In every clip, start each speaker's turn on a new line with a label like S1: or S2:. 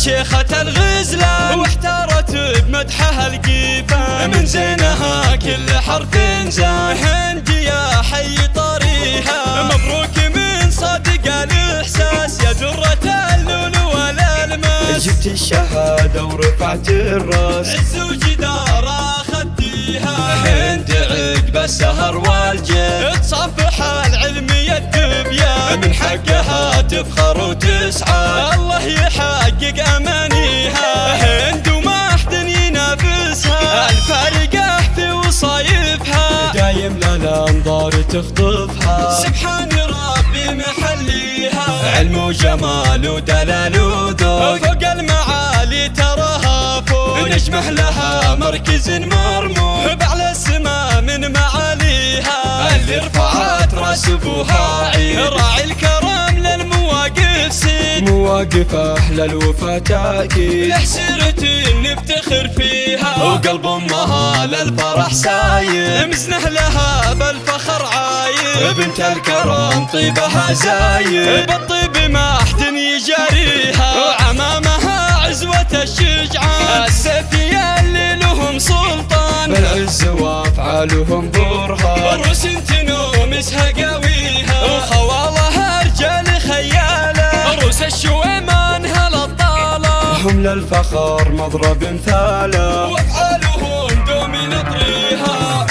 S1: شيخة الغزلان واحتارت بمدحها القيفان، من زينها كل حرف زان. هندي يا حي طريها مبروك من صادق الإحساس، يا درة اللؤلؤ والألماس.
S2: جبت الشهادة ورفعت الراس،
S1: عز وجدار أخديها. هند عقب السهر والجد تصفح العلم الدبيان، من حقها تفخر وتسعى الله يحقق أمانيها. هند وما حد ينافسها، الفارقة في وصايفها
S2: دايم للأنظار تخطفها.
S1: سبحان ربي محليها،
S2: علم وجمال ودلال وذوق،
S1: فوق المعالي تراها فوق.
S2: نجمه لها مركز مرموق،
S1: بعلى السما من معاليها.
S2: اللي رفعت راس ابوها عيد،
S1: راعي الكرم للمواقف سيد.
S2: مواقف احلى الوفا تاكيد،
S1: لحسيرة نفتخر فيها،
S2: وقلب امها للفرح سايد.
S1: مزنه لها بالفخر عايد،
S2: بنت الكرم طيبها زايد،
S1: بالطيب ما حد يجاريها. وعمامها عزوة الشجعان، السيفية اللي لهم سلطان.
S2: بالعز وافعالهم برهان،
S1: روس تنومسها قويها، وخوالها رجال خيالة. روس الشويمان هالطالة،
S2: هم للفخر مضرب مثاله،
S1: وافعالهم دوم نطريها.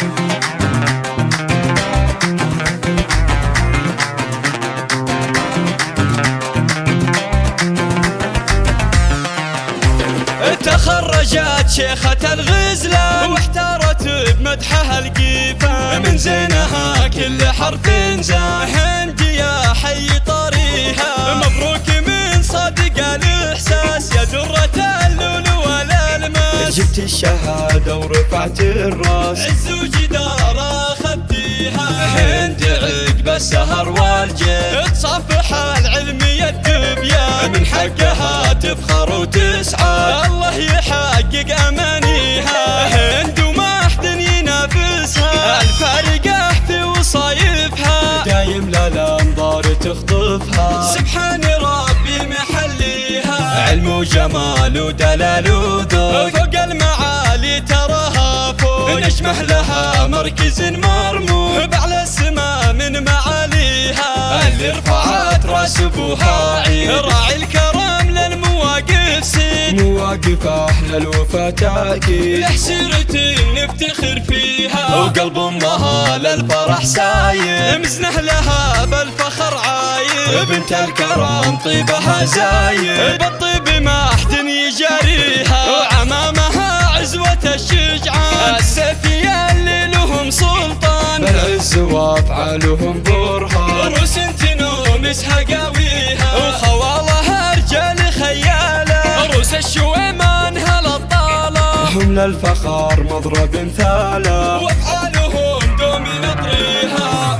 S1: تخرجت شيخة الغزلان واحتارت بمدحها القيفان، من زينها كل حرف زان. هندي يا حي طريها مبروك من صادق الإحساس، يا درة اللؤلؤ والألماس.
S2: جبت الشهادة ورفعت الراس،
S1: عز وجدار أخديها. هند عقب السهر والجد تصفح العلم الدبيان، من حقها تفخر وتسعى الله يحقق أمانيها. هند وما حد ينافسها، الفارقة في وصايفها
S2: دايم للأنظار تخطفها.
S1: سبحان ربي محليها،
S2: علم وجمال ودلال وذوق،
S1: فوق المعالي تراها فوق.
S2: نجمه لها مركز مرموق،
S1: بعلى السما من معاليها.
S2: اللي رفعت راس ابوها عيد،
S1: راعي الكرم للمواقف سيد.
S2: مواقف احلى الوفا تاكيد،
S1: لحسيرة نفتخر فيها،
S2: وقلب امها للفرح سايد.
S1: مزنه لها بالفخر عايد،
S2: بنت الكرم طيبها زايد،
S1: بالطيب ما حد يجاريها. وعمامها عزوة الشجعان، السيفية اللي لهم سلطان.
S2: بالعز وافعالهم برهان،
S1: روس تنومسها قويها، وخوالها رجال خيالة. روس الشويمان هالطالة،
S2: هم للفخر مضرب مثاله،
S1: وافعالهم دوم نطريها.